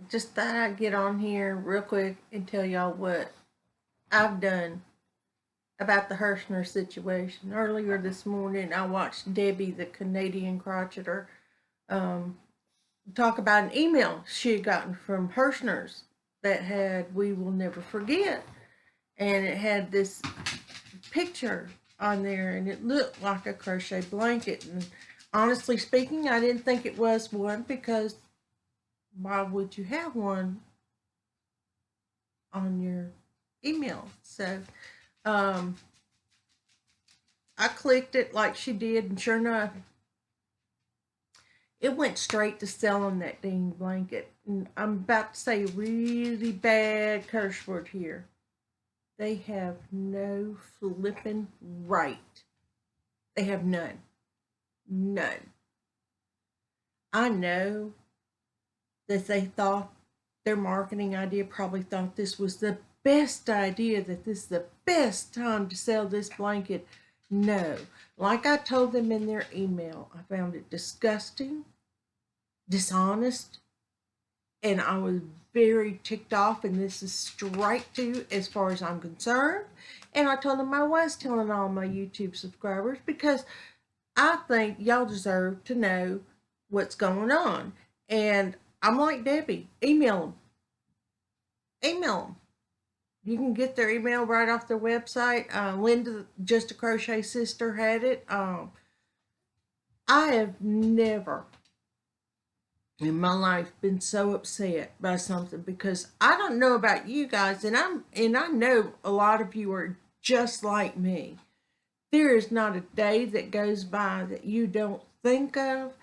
Just thought I'd get on here real quick and tell y'all what I've done about the Herschner situation. Earlier this morning, I watched Debbie, the Canadian crocheter, um, talk about an email she had gotten from Herschners that had "We will never forget," and it had this picture on there, and it looked like a crochet blanket. And honestly speaking, I didn't think it was one because why would you have one on your email? So um, I clicked it like she did, and sure enough, it went straight to selling that dang blanket. And I'm about to say a really bad curse word here. They have no flipping right. They have none. None. I know that they thought their marketing idea probably thought this was the best idea, that this is the best time to sell this blanket. No. Like I told them in their email, I found it disgusting, dishonest, and I was very ticked off, and this is strike two as far as I'm concerned. And I told them I was telling all my YouTube subscribers because I think y'all deserve to know what's going on. And I'm like Debbie, email them. Email them. You can get their email right off their website. Linda, Just a Crochet Sister, had it. I have never in my life been so upset by something because I don't know about you guys, and I know a lot of you are just like me. There is not a day that goes by that you don't think of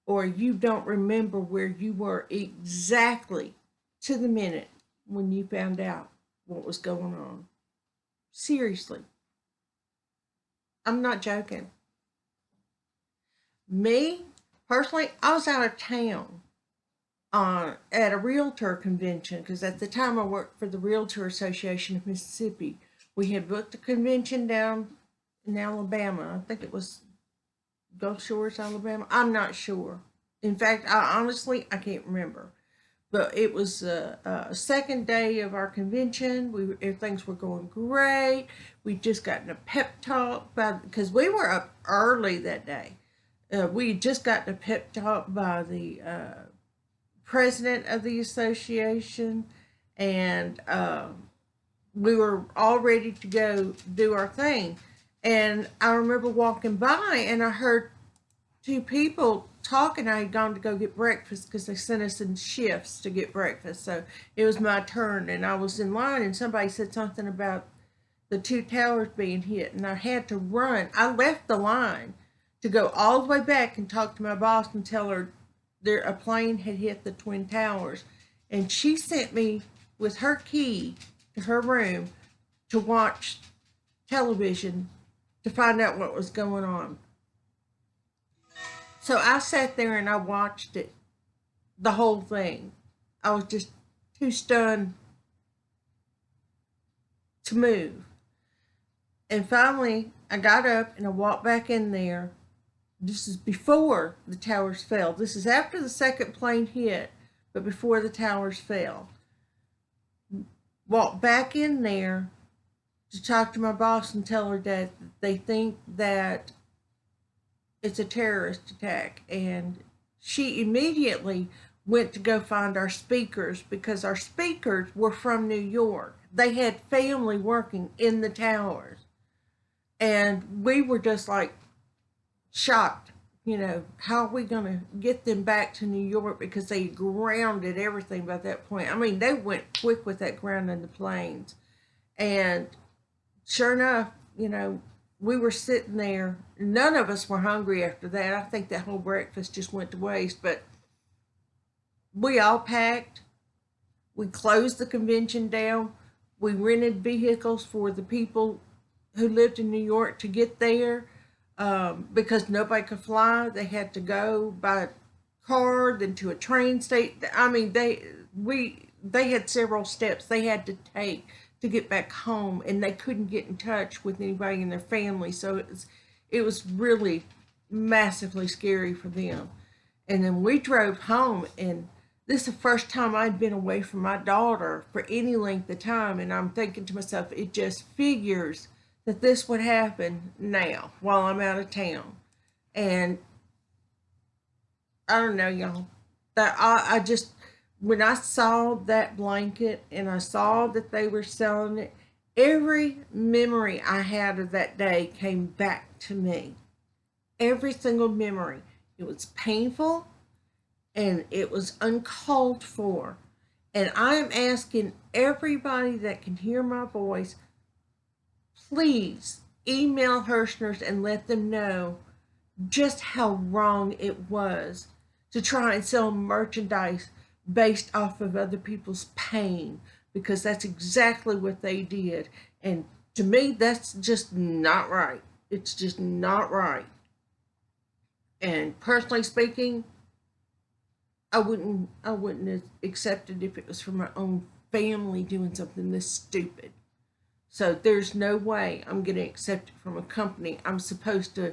or you don't remember where you were exactly to the minute when you found out what was going on. Seriously, I'm not joking. Me, personally, I was out of town at a realtor convention because at the time I worked for the Realtor Association of Mississippi. We had booked a convention down in Alabama. I think it was Gulf Shores, Alabama. I'm not sure. In fact, I can't remember. But it was a second day of our convention. Things were going great. We just gotten a pep talk because we were up early that day. We had just gotten a pep talk by the president of the association, and we were all ready to go do our thing. And I remember walking by, and I heard two people talking. I had gone to go get breakfast because they sent us in shifts to get breakfast. So it was my turn, and I was in line, and somebody said something about the two towers being hit, and I had to run. I left the line to go all the way back and talk to my boss and tell her a plane had hit the Twin Towers. And she sent me with her key to her room to watch television to find out what was going on. So I sat there and I watched it, the whole thing. I was just too stunned to move. And finally, I got up and I walked back in there. This is before the towers fell. This is after the second plane hit, but before the towers fell. Walked back in there to talk to my boss and tell her that they think that it's a terrorist attack. And she immediately went to go find our speakers because our speakers were from New York. They had family working in the towers. And we were just like shocked. How are we going to get them back to New York because they grounded everything by that point? I mean, they went quick with that grounding the planes. And sure enough, we were sitting there. None of us were hungry after that. I think that whole breakfast just went to waste. But we all packed. We closed the convention down. We rented vehicles for the people who lived in New York to get there because nobody could fly. They had to go by car, then to a train station. I mean, they had several steps they had to take to get back home, and they couldn't get in touch with anybody in their family. So it was really massively scary for them. And then we drove home, and This is the first time I'd been away from my daughter for any length of time, and I'm thinking to myself, it just figures that this would happen now while I'm out of town. And I don't know, y'all. That I just, when I saw that blanket and I saw that they were selling it, every memory I had of that day came back to me. Every single memory. It was painful and it was uncalled for. And I am asking everybody that can hear my voice, please email Herschners and let them know just how wrong it was to try and sell merchandise based off of other people's pain, because that's exactly what they did. And to me, that's just not right. It's just not right. And personally speaking, I wouldn't have accepted if it was from my own family doing something this stupid. So there's no way I'm going to accept it from a company I'm supposed to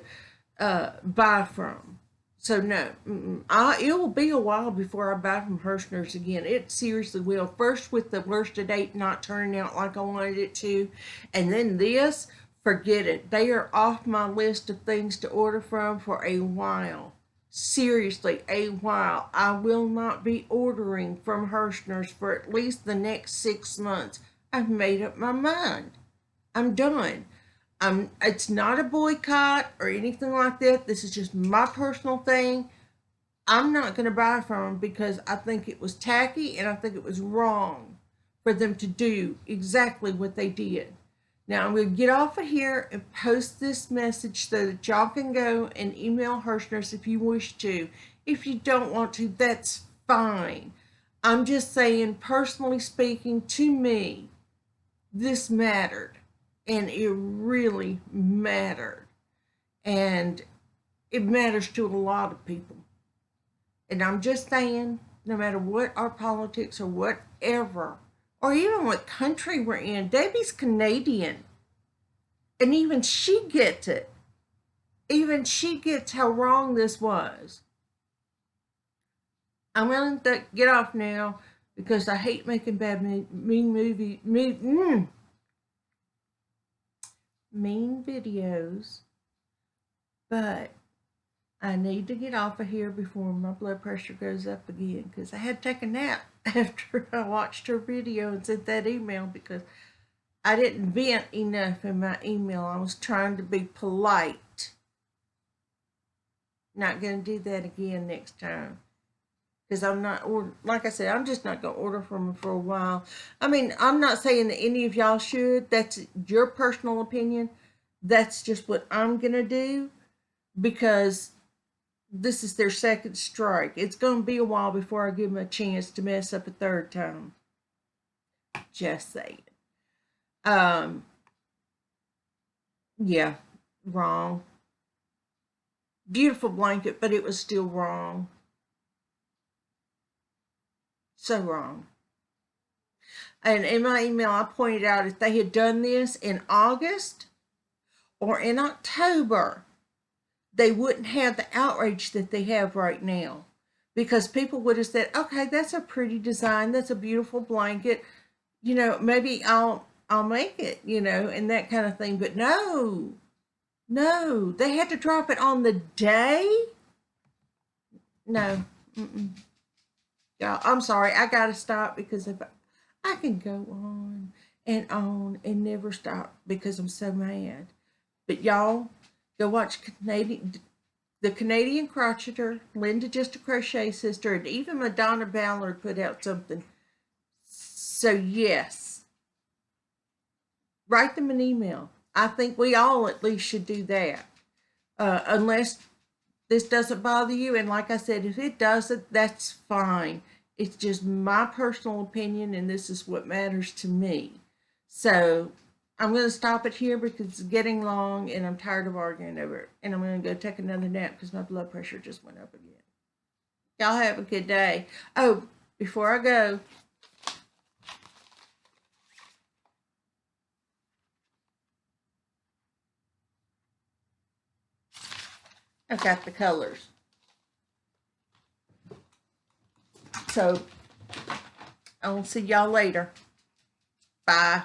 buy from. So no, it will be a while before I buy from Herschners again. It seriously will. First with the worsted ape not turning out like I wanted it to, and then this, forget it. They are off my list of things to order from for a while. Seriously, a while. I will not be ordering from Herschners for at least the next 6 months. I've made up my mind. I'm done. It's not a boycott or anything like that. This is just my personal thing. I'm not going to buy from them because I think it was tacky and I think it was wrong for them to do exactly what they did. Now I'm going to get off of here and post this message so that y'all can go and email Herschners if you wish to. If you don't want to, that's fine. I'm just saying, personally speaking, to me, this mattered. And it really mattered. And it matters to a lot of people. And I'm just saying, no matter what our politics or whatever, or even what country we're in, Debbie's Canadian. And even she gets it. Even she gets how wrong this was. I'm going to get off now because I hate making bad mean videos, but I need to get off of here before my blood pressure goes up again, because I had to take a nap after I watched her video and sent that email, because I didn't vent enough in my email. I was trying to be polite. Not going to do that again next time. Because I'm not, like I said, I'm just not going to order from them for a while. I mean, I'm not saying that any of y'all should. That's your personal opinion. That's just what I'm going to do, because this is their second strike. It's going to be a while before I give them a chance to mess up a third time. Just saying. Yeah, wrong. Beautiful blanket, but it was still wrong. So wrong. And in my email, I pointed out if they had done this in August or in October, they wouldn't have the outrage that they have right now. Because people would have said, okay, that's a pretty design. That's a beautiful blanket. You know, maybe I'll make it, you know, and that kind of thing. But no, they had to drop it on the day. No, y'all, I'm sorry. I got to stop, because if I can go on and never stop because I'm so mad. But y'all, go watch the Canadian Crocheter, Linda Just a Crochet Sister, and even Madonna Ballard put out something. So yes, write them an email. I think we all at least should do that. Unless this doesn't bother you. And like I said, if it doesn't, that's fine. It's just my personal opinion, and this is what matters to me. So I'm going to stop it here because it's getting long and I'm tired of arguing over it. And I'm going to go take another nap because my blood pressure just went up again. Y'all have a good day. Oh, before I go, I've got the colors. So I'll see y'all later. Bye.